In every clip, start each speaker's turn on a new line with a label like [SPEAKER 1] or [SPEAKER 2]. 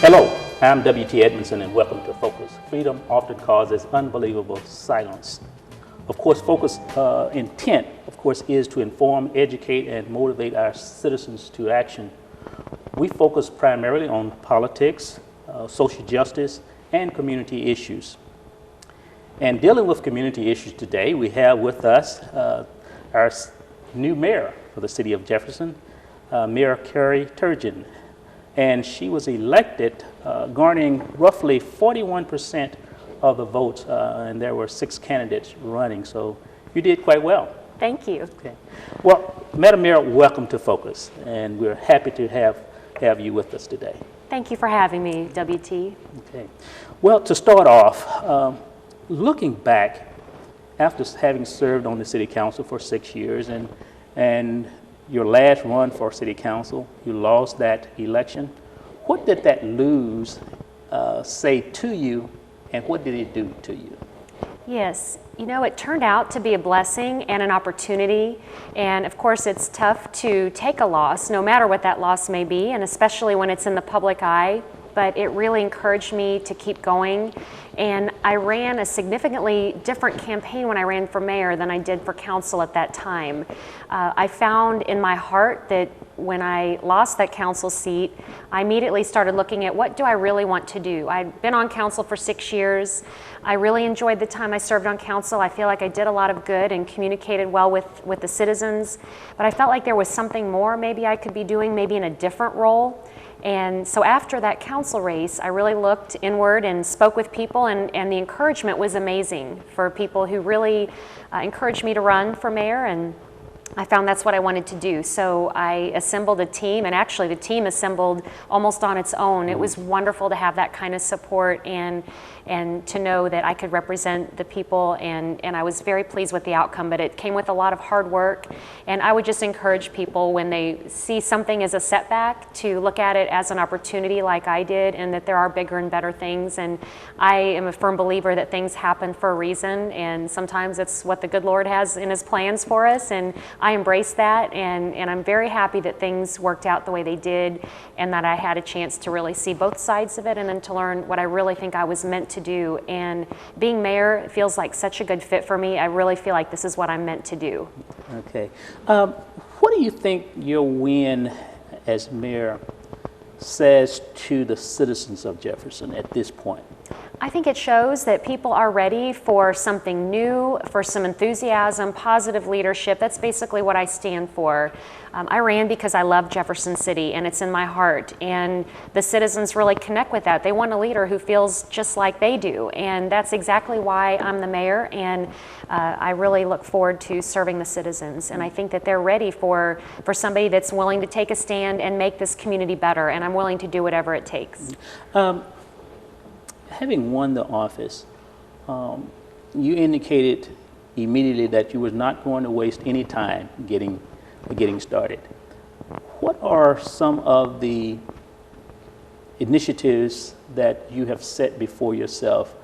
[SPEAKER 1] Hello, I'm W.T. Edmondson and welcome to Focus. Freedom often causes unbelievable silence. Of course, Focus intent, of course, is to inform, educate, and motivate our citizens to action. We focus primarily on politics, social justice, and community issues. And dealing with community issues today, we have with us our new mayor for the city of Jefferson, Mayor Tergin. And she was elected, garnering roughly 41% of the votes, and there were 6 candidates running, so you did quite well.
[SPEAKER 2] Thank you.
[SPEAKER 1] Okay. Well, Madam Mayor, welcome to Focus, and we're happy to have you with us today.
[SPEAKER 2] Thank you for having me, WT.
[SPEAKER 1] Okay. Well, to start off, looking back, after having served on the city council for 6 years and your last run for city council, you lost that election. What did that lose say to you, and what did it do to you?
[SPEAKER 2] Yes, you know, it turned out to be a blessing and an opportunity. And of course, it's tough to take a loss, no matter what that loss may be, and especially when it's in the public eye. But it really encouraged me to keep going. And I ran a significantly different campaign when I ran for mayor than I did for council at that time. I found in my heart that when I lost that council seat, I immediately started looking at what do I really want to do. I'd been on council for 6 years. I really enjoyed the time I served on council. I feel like I did a lot of good and communicated well with the citizens. But I felt like there was something more maybe I could be doing, maybe in a different role. And so after that council race, I really looked inward and spoke with people, and the encouragement was amazing for people who really encouraged me to run for mayor, and I found that's what I wanted to do. So I assembled a team, and actually the team assembled almost on its own. It was wonderful to have that kind of support and to know that I could represent the people, and I was very pleased with the outcome, but it came with a lot of hard work. And I would just encourage people, when they see something as a setback, to look at it as an opportunity like I did, and that there are bigger and better things. And I am a firm believer that things happen for a reason, and sometimes it's what the good Lord has in his plans for us, and I embrace that, and I'm very happy that things worked out the way they did, and that I had a chance to really see both sides of it, and then to learn what I really think I was meant to do. And being mayor feels like such a good fit for me. I really feel like this is what I'm meant to do.
[SPEAKER 1] Okay. What do you think your win as mayor says to the citizens of Jefferson at this point?
[SPEAKER 2] I think it shows that people are ready for something new, for some enthusiasm, positive leadership. That's basically what I stand for. I ran because I love Jefferson City, and it's in my heart, and the citizens really connect with that. They want a leader who feels just like they do, and that's exactly why I'm the mayor, and I really look forward to serving the citizens. And I think that they're ready for somebody that's willing to take a stand and make this community better, and I'm willing to do whatever it takes.
[SPEAKER 1] Having won the office, you indicated immediately that you were not going to waste any time getting started. What are some of the initiatives that you have set before yourself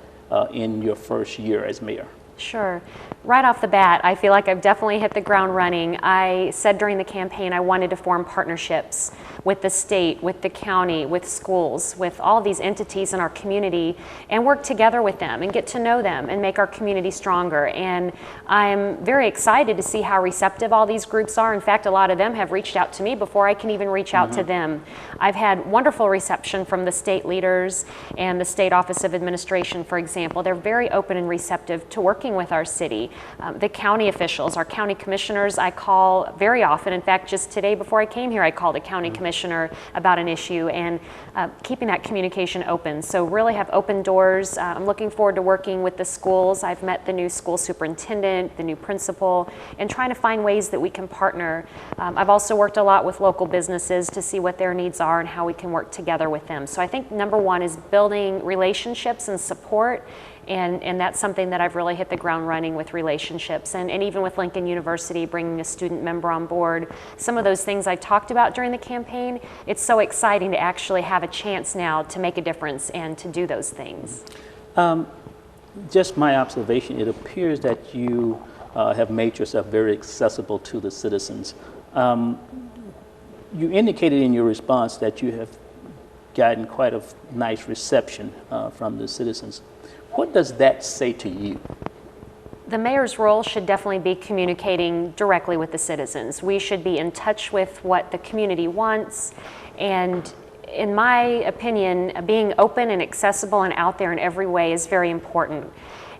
[SPEAKER 1] in your first year as mayor?
[SPEAKER 2] Sure. Right off the bat, I feel like I've definitely hit the ground running. I said during the campaign I wanted to form partnerships with the state, with the county, with schools, with all these entities in our community, and work together with them and get to know them and make our community stronger. And I'm very excited to see how receptive all these groups are. In fact, a lot of them have reached out to me before I can even reach out to them. I've had wonderful reception from the state leaders and the State Office of Administration, for example. They're very open and receptive to working with our city. The county officials, our county commissioners, I call very often. In fact, just today before I came here, I called a county commissioner about an issue, and keeping that communication open. So really have open doors. I'm looking forward to working with the schools. I've met the new school superintendent, the new principal, and trying to find ways that we can partner. I've also worked a lot with local businesses to see what their needs are and how we can work together with them. So I think number one is building relationships and support. And that's something that I've really hit the ground running with, relationships, and even with Lincoln University, bringing a student member on board. Some of those things I talked about during the campaign, it's so exciting to actually have a chance now to make a difference and to do those things.
[SPEAKER 1] Just my observation, it appears that you have made yourself very accessible to the citizens. You indicated in your response that you have gotten quite a nice reception from the citizens. What does that say to you?
[SPEAKER 2] The mayor's role should definitely be communicating directly with the citizens. We should be in touch with what the community wants, and in my opinion, being open and accessible and out there in every way is very important.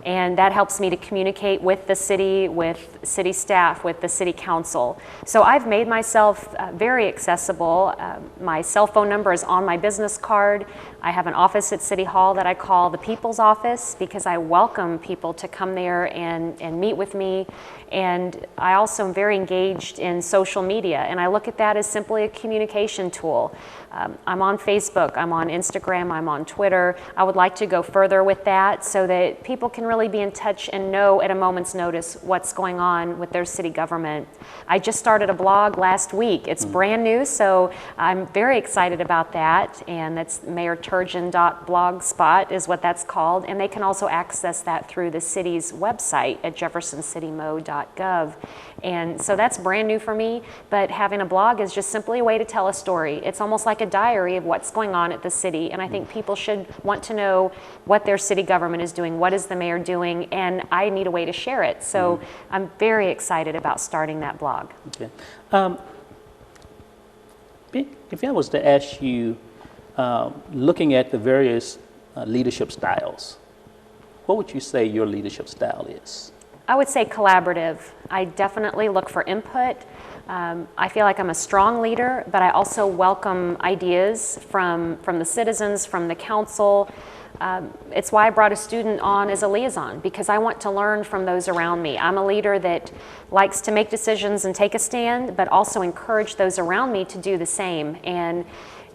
[SPEAKER 2] And that helps me to communicate with the city, with city staff, with the city council. So I've made myself very accessible. My cell phone number is on my business card. I have an office at City Hall that I call the People's Office because I welcome people to come there and meet with me. And I also am very engaged in social media, and I look at that as simply a communication tool. I'm on Facebook, I'm on Instagram, I'm on Twitter. I would like to go further with that so that people can really be in touch and know at a moment's notice what's going on with their city government. I just started a blog last week. It's brand new, so I'm very excited about that, and that's mayortergin.blogspot is what that's called, and they can also access that through the city's website at jeffersoncitymode.gov. And so that's brand new for me, but having a blog is just simply a way to tell a story. It's almost like a diary of what's going on at the city, and I think people should want to know what their city government is doing, what is the mayor doing, and I need a way to share it. So I'm very excited about starting that blog.
[SPEAKER 1] Okay. If I was to ask you, looking at the various leadership styles, what would you say your leadership style is?
[SPEAKER 2] I would say collaborative. I definitely look for input. I feel like I'm a strong leader, but I also welcome ideas from the citizens, from the council. It's why I brought a student on as a liaison, because I want to learn from those around me. I'm a leader that likes to make decisions and take a stand, but also encourage those around me to do the same. And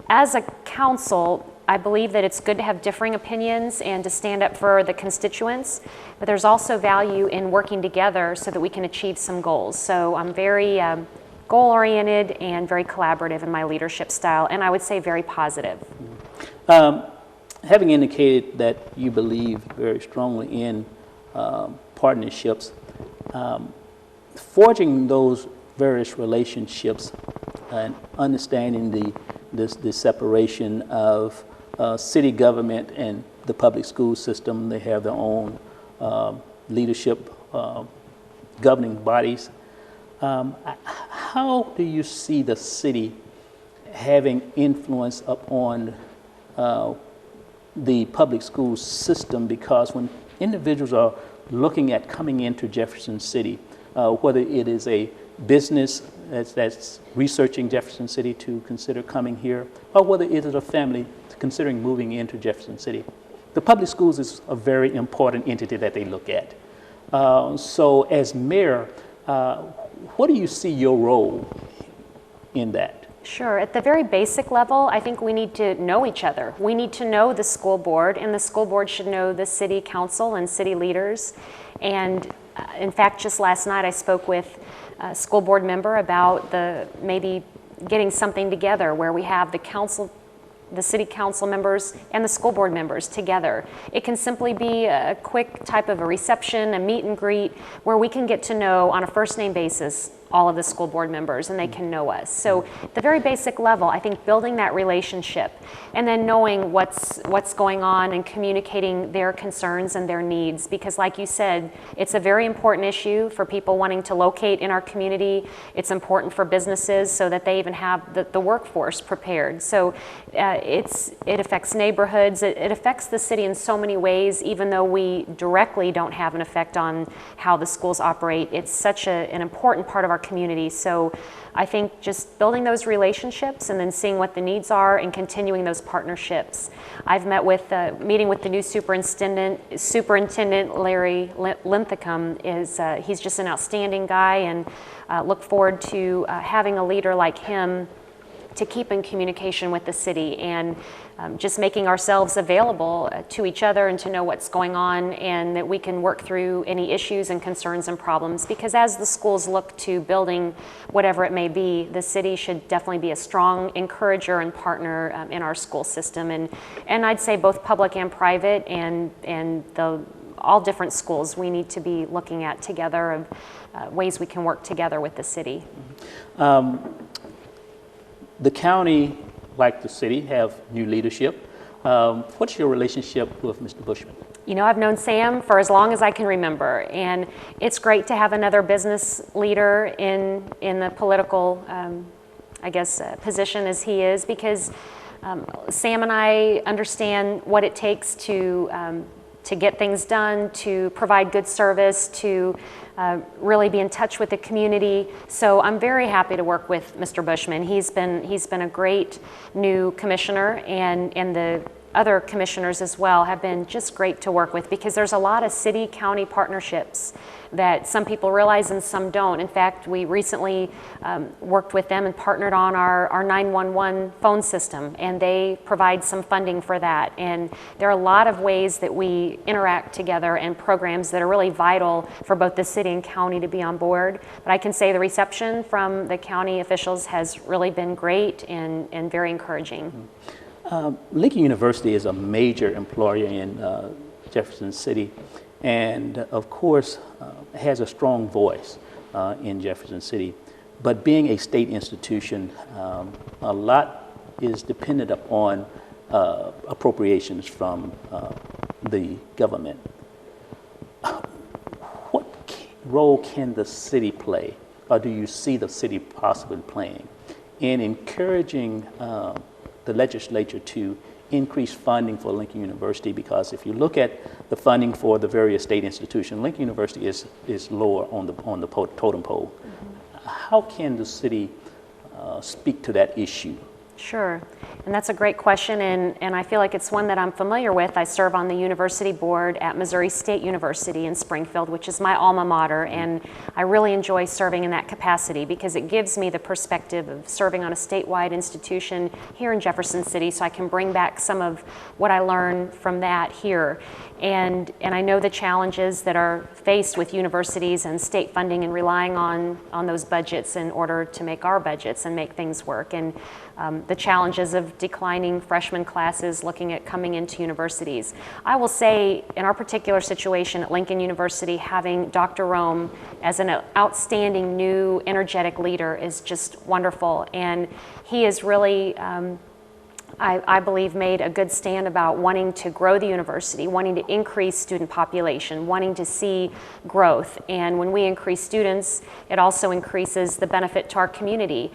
[SPEAKER 2] as a council, I believe that it's good to have differing opinions and to stand up for the constituents, but there's also value in working together so that we can achieve some goals. So I'm very goal-oriented and very collaborative in my leadership style, and I would say very positive.
[SPEAKER 1] Having indicated that you believe very strongly in partnerships, forging those various relationships and understanding the separation of city government and the public school system. They have their own leadership, governing bodies. How do you see the city having influence upon the public school system? Because when individuals are looking at coming into Jefferson City, whether it is a business that's researching Jefferson City to consider coming here, or whether it is a family considering moving into Jefferson City, the public schools is a very important entity that they look at. So as mayor, what do you see your role in that?
[SPEAKER 2] Sure. At the very basic level, I think we need to know each other. We need to know the school board, and the school board should know the city council and city leaders. And in fact, just last night I spoke with a school board member about maybe getting something together where we have the council, the city council members and the school board members together. It can simply be a quick type of a reception, a meet and greet, where we can get to know on a first name basis all of the school board members and they can know us. So the very basic level, I think building that relationship and then knowing what's going on and communicating their concerns and their needs, because like you said, it's a very important issue for people wanting to locate in our community. It's important for businesses so that they even have the workforce prepared. So it affects neighborhoods, it affects the city in so many ways, even though we directly don't have an effect on how the schools operate. It's such an important part of our community. So I think just building those relationships and then seeing what the needs are and continuing those partnerships. I've met with, meeting with the new Superintendent Larry Linthicum. He's just an outstanding guy, and look forward to having a leader like him to keep in communication with the city and just making ourselves available to each other and to know what's going on, and that we can work through any issues and concerns and problems. Because as the schools look to building whatever it may be, the city should definitely be a strong encourager and partner in our school system. And I'd say both public and private and all different schools we need to be looking at together of ways we can work together with the city.
[SPEAKER 1] The county like the city, have new leadership. What's your relationship with Mr. Bushman?
[SPEAKER 2] You know, I've known Sam for as long as I can remember, and it's great to have another business leader in the political, position as he is, because Sam and I understand what it takes to get things done, to provide good service, to really be in touch with the community. So I'm very happy to work with Mr. Bushman. He's been a great new commissioner, and the other commissioners as well have been just great to work with, because there's a lot of city-county partnerships that some people realize and some don't. In fact, we recently worked with them and partnered on our 911 phone system, and they provide some funding for that. And there are a lot of ways that we interact together and programs that are really vital for both the city and county to be on board. But I can say the reception from the county officials has really been great and very encouraging.
[SPEAKER 1] Lincoln University is a major employer in Jefferson City, and of course has a strong voice in Jefferson City. But being a state institution, a lot is dependent upon appropriations from the government. What role can the city play, or do you see the city possibly playing, in encouraging the legislature to increase funding for Lincoln University? Because if you look at the funding for the various state institutions, Lincoln University is lower on the totem pole. Mm-hmm. How can the city speak to that issue?
[SPEAKER 2] Sure, and that's a great question, and I feel like it's one that I'm familiar with. I serve on the university board at Missouri State University in Springfield, which is my alma mater, and I really enjoy serving in that capacity because it gives me the perspective of serving on a statewide institution here in Jefferson City, so I can bring back some of what I learned from that here. And I know the challenges that are faced with universities and state funding and relying on those budgets in order to make our budgets and make things work. And the challenges of declining freshman classes looking at coming into universities. I will say in our particular situation at Lincoln University, having Dr. Rome as an outstanding new energetic leader is just wonderful. And he has really I believe, made a good stand about wanting to grow the university, wanting to increase student population, wanting to see growth. And when we increase students, it also increases the benefit to our community.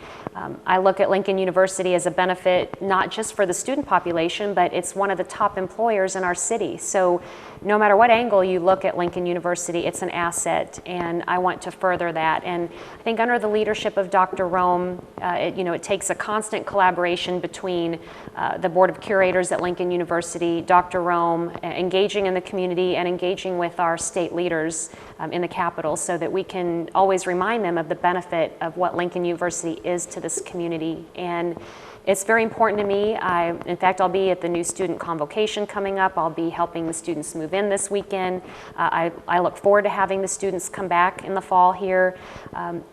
[SPEAKER 2] I look at Lincoln University as a benefit not just for the student population, but it's one of the top employers in our city. So no matter what angle you look at Lincoln University, it's an asset, and I want to further that. And I think under the leadership of Dr. Rome, it takes a constant collaboration between the Board of Curators at Lincoln University, Dr. Rome, engaging in the community and engaging with our state leaders in the Capitol so that we can always remind them of the benefit of what Lincoln University is to this community. And it's very important to me. In fact, I'll be at the new student convocation coming up. I'll be helping the students move in this weekend. I look forward to having the students come back in the fall here.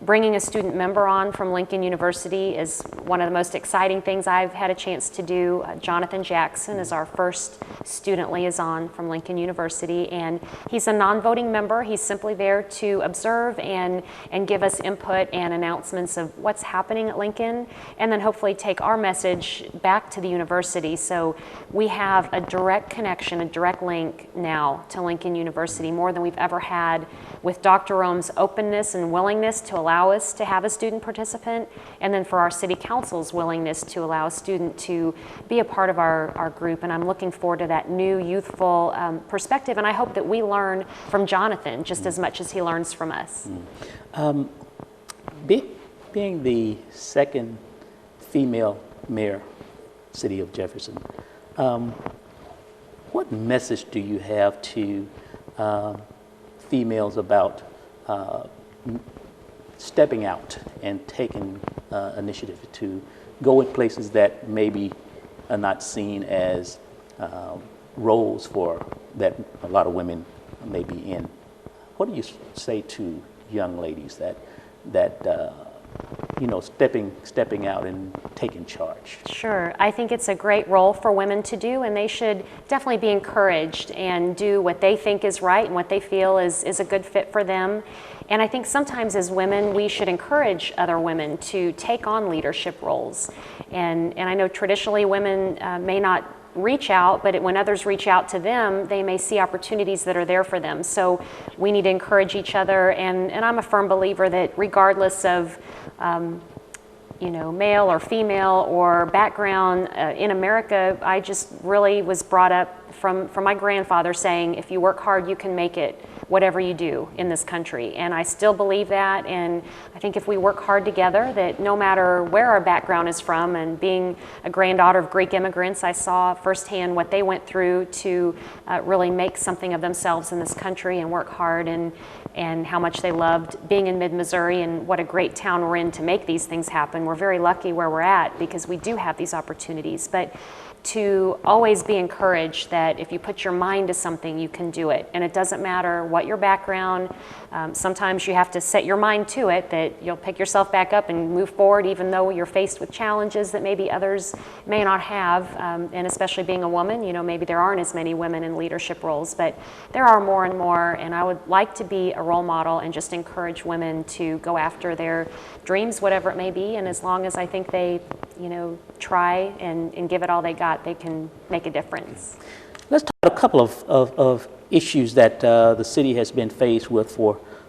[SPEAKER 2] Bringing a student member on from Lincoln University is one of the most exciting things I've had a chance to do. Jonathan Jackson is our first student liaison from Lincoln University, and he's a non-voting member. He's simply there to observe and give us input and announcements of what's happening at Lincoln, and then hopefully take our message back to the university. So we have a direct connection, a direct link now to Lincoln University, more than we've ever had, with Dr. Rome's openness and willingness to allow us to have a student participant, and then for our city council's willingness to allow a student to be a part of our group. And I'm looking forward to that new youthful perspective, and I hope that we learn from Jonathan just as much as he learns from us.
[SPEAKER 1] Being the second female mayor, city of Jefferson, what message do you have to females about stepping out and taking initiative to go in places that maybe are not seen as roles for that a lot of women may be in? What do you say to young ladies that stepping out and taking charge?
[SPEAKER 2] Sure. I think it's a great role for women to do, and they should definitely be encouraged and do what they think is right and what they feel is a good fit for them. And I think sometimes as women, we should encourage other women to take on leadership roles. And I know traditionally women may not reach out, but when others reach out to them, they may see opportunities that are there for them. So we need to encourage each other. And I'm a firm believer that regardless of male or female or background in America, I just really was brought up from my grandfather saying, if you work hard, you can make it, whatever you do in this country. And I still believe that. And I think if we work hard together, that no matter where our background is from, and being a granddaughter of Greek immigrants, I saw firsthand what they went through to really make something of themselves in this country and work hard, and how much they loved being in mid-Missouri, and what a great town we're in to make these things happen. We're very lucky where we're at because we do have these opportunities. But to always be encouraged that if you put your mind to something, you can do it. And it doesn't matter what your background. Sometimes you have to set your mind to it, that you'll pick yourself back up and move forward even though you're faced with challenges that maybe others may not have. And especially being a woman, maybe there aren't as many women in leadership roles, but there are more and more. And I would like to be a role model and just encourage women to go after their dreams, whatever it may be. And as long as I think they, try and give it all they got, they can make a difference.
[SPEAKER 1] Let's talk about a couple of issues that the city has been faced with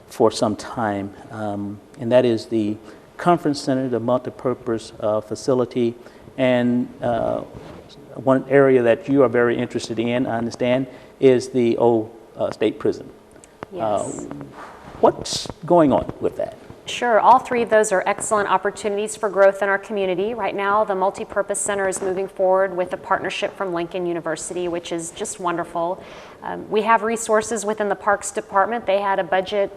[SPEAKER 1] for some time, and that is the conference center, the multipurpose facility, and one area that you are very interested in, I understand, is the old state prison.
[SPEAKER 2] Yes.
[SPEAKER 1] What's going on with that?
[SPEAKER 2] Sure. All three of those are excellent opportunities for growth in our community. Right now, the multipurpose center is moving forward with a partnership from Lincoln University, which is just wonderful. We have resources within the Parks Department. They had a budget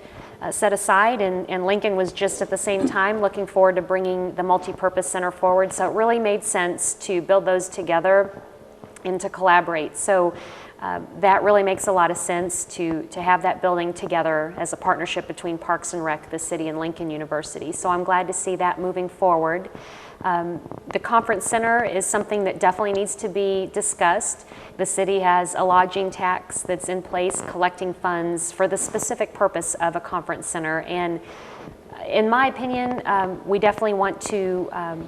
[SPEAKER 2] set aside, and Lincoln was just at the same time looking forward to bringing the multipurpose center forward. So it really made sense to build those together and to collaborate. So that really makes a lot of sense to have that building together as a partnership between Parks and Rec, the city, and Lincoln University. So I'm glad to see that moving forward. The conference center is something that definitely needs to be discussed. The city has a lodging tax that's in place, collecting funds for the specific purpose of a conference center. And in my opinion, we definitely want to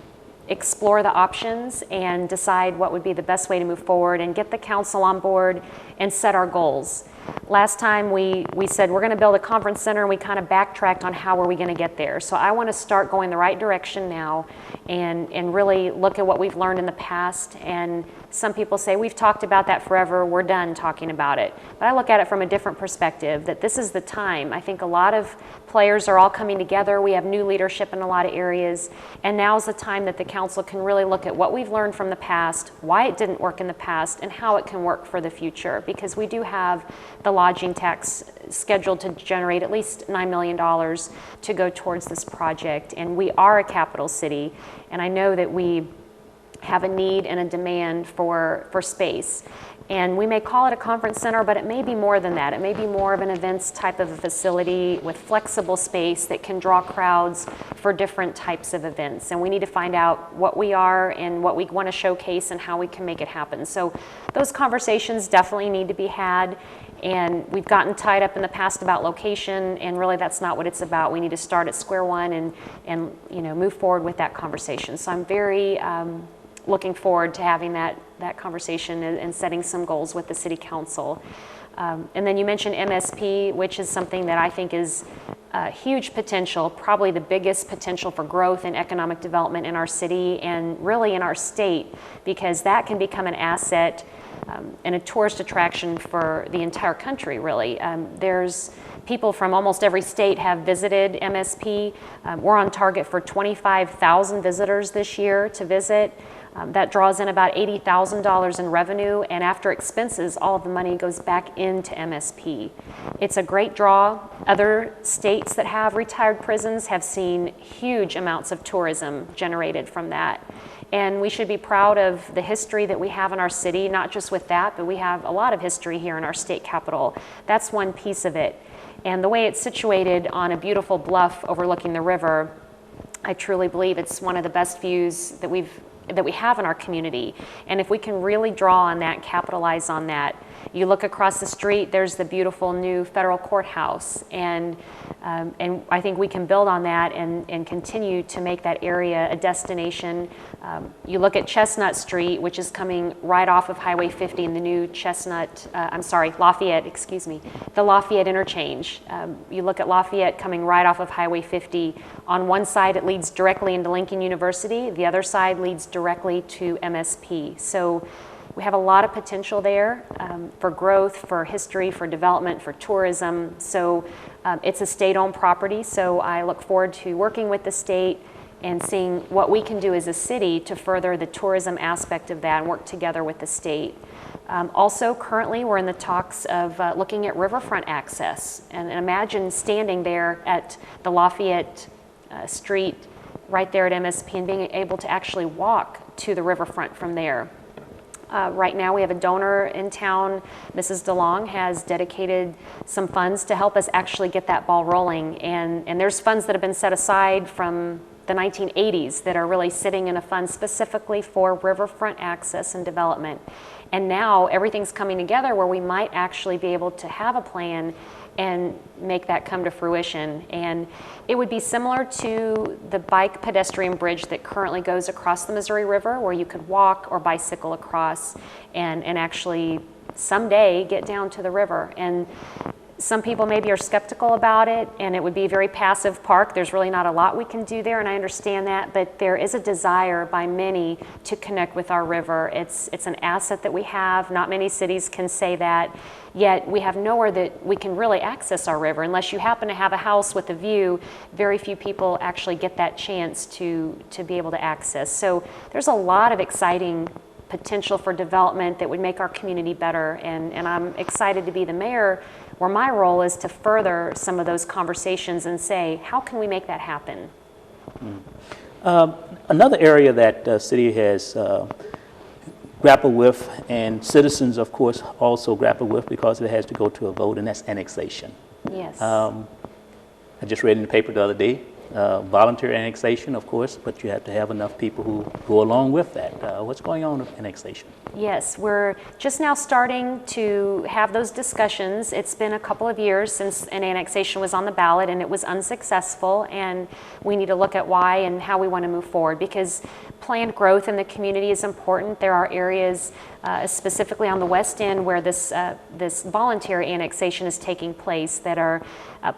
[SPEAKER 2] explore the options and decide what would be the best way to move forward and get the council on board and set our goals. Last time we said we're going to build a conference center, and we kind of backtracked on how are we going to get there. So I want to start going the right direction now and really look at what we've learned in the past. And some people say we've talked about that forever, we're done talking about it. But I look at it from a different perspective, that this is the time. I think a lot of players are all coming together. We have new leadership in a lot of areas, and now's the time that the council can really look at what we've learned from the past, why it didn't work in the past, and how it can work for the future. Because we do have the lodging tax scheduled to generate at least $9 million to go towards this project. And we are a capital city, and I know that we have a need and a demand for space. And we may call it a conference center, but it may be more than that. It may be more of an events type of a facility with flexible space that can draw crowds for different types of events. And we need to find out what we are and what we want to showcase and how we can make it happen. So those conversations definitely need to be had. And we've gotten tied up in the past about location, and really that's not what it's about. We need to start at square one and move forward with that conversation. So I'm very looking forward to having that conversation and setting some goals with the city council. And then you mentioned MSP, which is something that I think is huge potential, probably the biggest potential for growth and economic development in our city and really in our state, because that can become an asset and a tourist attraction for the entire country, really. There's people from almost every state have visited MSP. We're on target for 25,000 visitors this year to visit. That draws in about $80,000 in revenue, and after expenses, all of the money goes back into MSP. It's a great draw. Other states that have retired prisons have seen huge amounts of tourism generated from that. And we should be proud of the history that we have in our city, not just with that, but we have a lot of history here in our state capital. That's one piece of it. And the way it's situated on a beautiful bluff overlooking the river, I truly believe it's one of the best views that we have in our community. And if we can really draw on that, capitalize on that, you look across the street, there's the beautiful new federal courthouse, and I think we can build on that and continue to make that area a destination. You look at Chestnut Street, which is coming right off of Highway 50 in the new Lafayette, the Lafayette interchange. You look at Lafayette coming right off of Highway 50. On one side, it leads directly into Lincoln University. The other side leads directly to MSP. So we have a lot of potential there for growth, for history, for development, for tourism. So it's a state-owned property, so I look forward to working with the state and seeing what we can do as a city to further the tourism aspect of that and work together with the state. Also, currently, we're in the talks of looking at riverfront access. And imagine standing there at the Lafayette Street, right there at MSP, and being able to actually walk to the riverfront from there. Right now we have a donor in town. Mrs. DeLong has dedicated some funds to help us actually get that ball rolling. And there's funds that have been set aside from the 1980s that are really sitting in a fund specifically for riverfront access and development. And now everything's coming together where we might actually be able to have a plan and make that come to fruition. And it would be similar to the bike pedestrian bridge that currently goes across the Missouri River, where you could walk or bicycle across and actually someday get down to the river. And some people maybe are skeptical about it, and it would be a very passive park. There's really not a lot we can do there, and I understand that, but there is a desire by many to connect with our river. It's an asset that we have. Not many cities can say that, yet we have nowhere that we can really access our river. Unless you happen to have a house with a view, very few people actually get that chance to be able to access. So there's a lot of exciting potential for development that would make our community better, and I'm excited to be the mayor, where my role is to further some of those conversations and say, how can we make that happen?
[SPEAKER 1] Another area that the city has grappled with, and citizens, of course, also grapple with because it has to go to a vote, and that's annexation.
[SPEAKER 2] Yes.
[SPEAKER 1] I just read in the paper the other day, voluntary annexation, of course, but you have to have enough people who go along with that. What's going on with annexation?
[SPEAKER 2] Yes, we're just now starting to have those discussions. It's been a couple of years since an annexation was on the ballot, and it was unsuccessful, and we need to look at why and how we want to move forward, because planned growth in the community is important. There are areas, specifically on the west end, where this voluntary annexation is taking place that are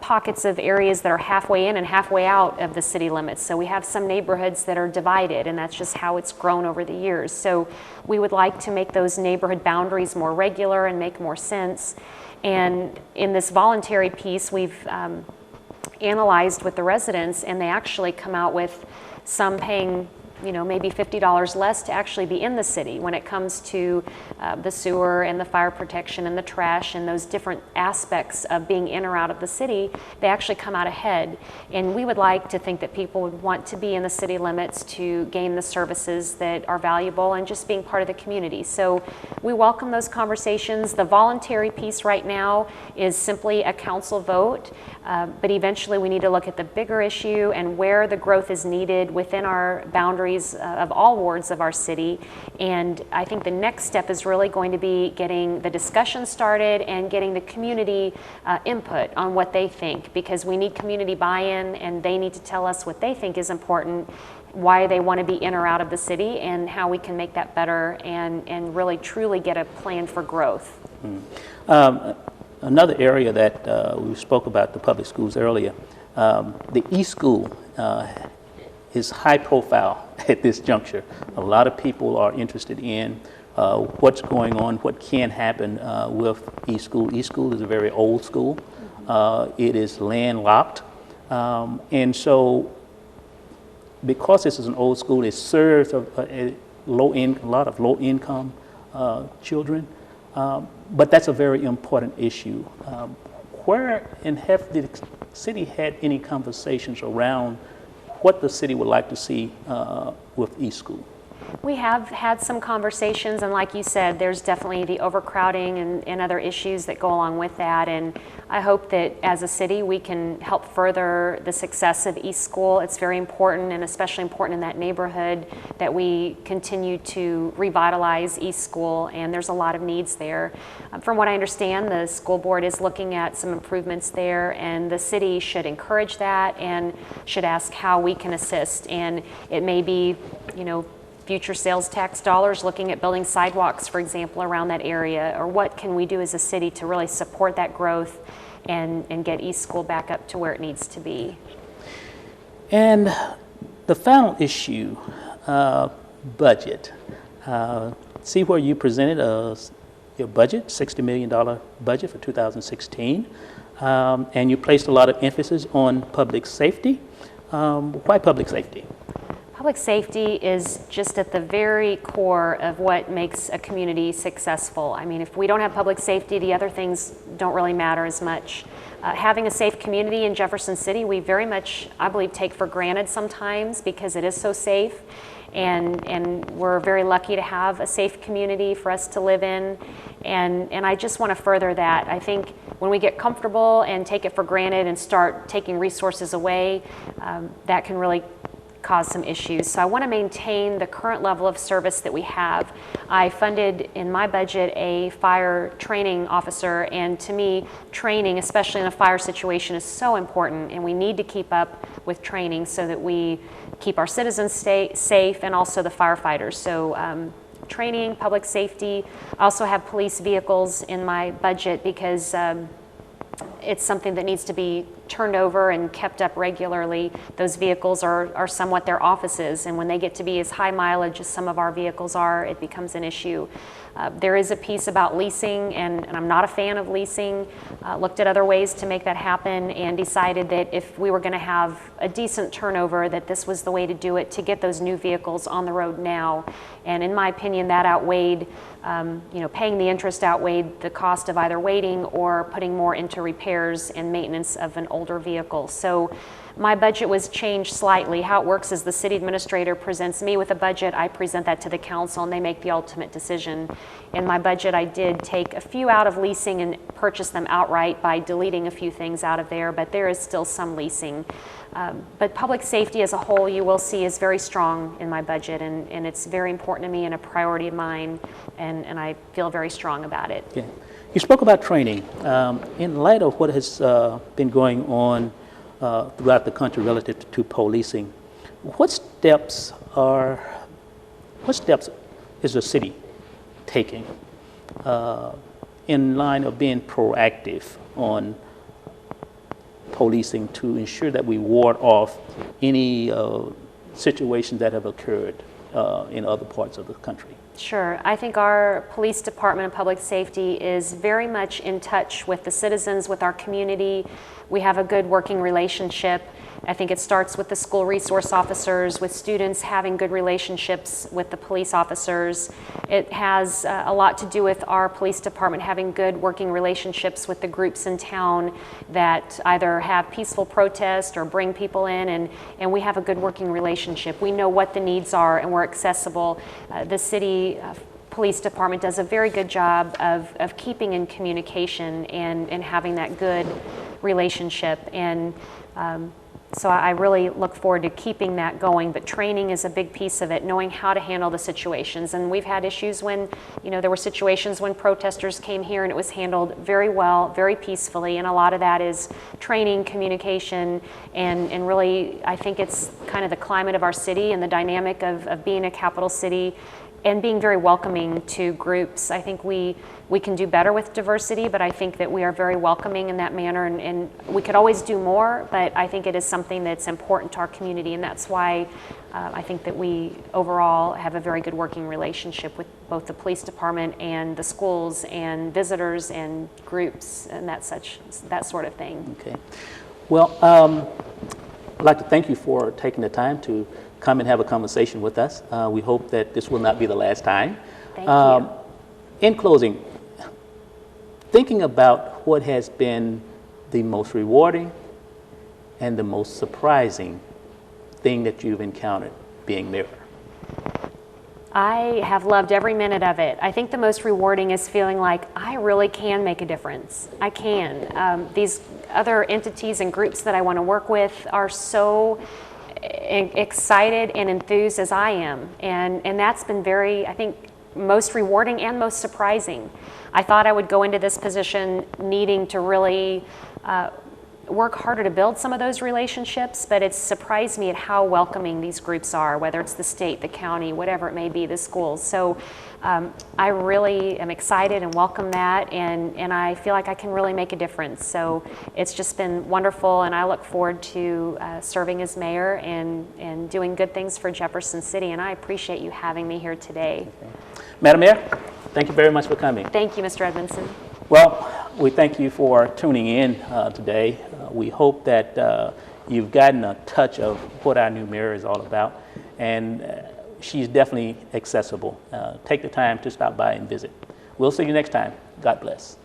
[SPEAKER 2] pockets of areas that are halfway in and halfway out of the city limits. So we have some neighborhoods that are divided, and that's just how it's grown over the years. So we would like to make those neighborhood boundaries more regular and make more sense. And in this voluntary piece, we've analyzed with the residents, and they actually come out with some paying maybe $50 less to actually be in the city when it comes to the sewer and the fire protection and the trash and those different aspects of being in or out of the city. They actually come out ahead. And we would like to think that people would want to be in the city limits to gain the services that are valuable and just being part of the community. So we welcome those conversations. The voluntary piece right now is simply a council vote, but eventually we need to look at the bigger issue and where the growth is needed within our boundaries of all wards of our city. And I think the next step is really going to be getting the discussion started and getting the community input on what they think, because we need community buy-in, and they need to tell us what they think is important, why they want to be in or out of the city, and how we can make that better and really truly get a plan for growth.
[SPEAKER 1] Another area that we spoke about, the public schools earlier, the e-school is high profile at this juncture. A lot of people are interested in what's going on, what can happen with e-school. E-school is a very old school. It is landlocked. And so because this is an old school, it serves a lot of low-income children. But that's a very important issue. Where and have the city had any conversations around what the city would like to see with e-school?
[SPEAKER 2] We have had some conversations, and like you said, there's definitely the overcrowding and other issues that go along with that. And I hope that as a city we can help further the success of East School. It's very important, and especially important in that neighborhood, that we continue to revitalize East School, and there's a lot of needs there. From what I understand, the school board is looking at some improvements there, and the city should encourage that and should ask how we can assist. And it may be, future sales tax dollars, looking at building sidewalks, for example, around that area, or what can we do as a city to really support that growth and get East School back up to where it needs to be.
[SPEAKER 1] And the final issue, budget. See where you presented your budget, $60 million budget for 2016, and you placed a lot of emphasis on public safety. Why public safety?
[SPEAKER 2] Public safety is just at the very core of what makes a community successful. I mean, if we don't have public safety, the other things don't really matter as much. Having a safe community in Jefferson City, we very much, I believe, take for granted sometimes because it is so safe. And we're very lucky to have a safe community for us to live in. And I just want to further that. I think when we get comfortable and take it for granted and start taking resources away, that can really cause some issues. So I want to maintain the current level of service that we have. I funded in my budget a fire training officer, and to me, training, especially in a fire situation, is so important, and we need to keep up with training so that we keep our citizens safe and also the firefighters. So training, public safety. I also have police vehicles in my budget because it's something that needs to be turned over and kept up regularly. Those vehicles are somewhat their offices, and when they get to be as high mileage as some of our vehicles are, it becomes an issue. There is a piece about leasing, and I'm not a fan of leasing. Looked at other ways to make that happen and decided that if we were going to have a decent turnover, that this was the way to do it, to get those new vehicles on the road now. And in my opinion, that outweighed, paying the interest outweighed the cost of either waiting or putting more into repairs and maintenance of an older vehicle. So my budget was changed slightly. How it works is the city administrator presents me with a budget, I present that to the council, and they make the ultimate decision. In my budget, I did take a few out of leasing and purchase them outright by deleting a few things out of there, but there is still some leasing. But public safety as a whole, you will see, is very strong in my budget, and it's very important to me and a priority of mine, and I feel very strong about it.
[SPEAKER 1] Okay. You spoke about training. In light of what has been going on throughout the country relative to policing, what steps is the city taking in line of being proactive on policing to ensure that we ward off any situations that have occurred in other parts of the country?
[SPEAKER 2] Sure. I think our police department of public safety is very much in touch with the citizens, with our community. We have a good working relationship. I think it starts with the school resource officers, with students having good relationships with the police officers. It has a lot to do with our police department having good working relationships with the groups in town that either have peaceful protest or bring people in, and we have a good working relationship. We know what the needs are, and we're accessible. The city police department does a very good job of keeping in communication and having that good relationship. And so I really look forward to keeping that going, but training is a big piece of it, knowing how to handle the situations. And we've had issues when, there were situations when protesters came here and it was handled very well, very peacefully, and a lot of that is training, communication, and really, I think it's kind of the climate of our city and the dynamic of being a capital city and being very welcoming to groups. I think we can do better with diversity, but I think that we are very welcoming in that manner, and we could always do more, but I think it is something that's important to our community, and that's why I think that we overall have a very good working relationship with both the police department and the schools and visitors and groups and that sort of thing.
[SPEAKER 1] Okay. Well, I'd like to thank you for taking the time to come and have a conversation with us. We hope that this will not be the last time.
[SPEAKER 2] Thank you.
[SPEAKER 1] In closing, thinking about what has been the most rewarding and the most surprising thing that you've encountered being mayor.
[SPEAKER 2] I have loved every minute of it. I think the most rewarding is feeling like I really can make a difference. I can. These other entities and groups that I want to work with are so excited and enthused as I am. And that's been very, I think, most rewarding and most surprising. I thought I would go into this position needing to really work harder to build some of those relationships, but it's surprised me at how welcoming these groups are, whether it's the state, the county, whatever it may be, the schools. So I really am excited and welcome that, and I feel like I can really make a difference. So it's just been wonderful, and I look forward to serving as mayor and doing good things for Jefferson City, and I appreciate you having me here today.
[SPEAKER 1] Madam Mayor, thank you very much for coming.
[SPEAKER 2] Thank you, Mr. Edmondson.
[SPEAKER 1] Well, we thank you for tuning in today. We hope that you've gotten a touch of what our new mayor is all about, and she's definitely accessible. Take the time to stop by and visit. We'll see you next time. God bless.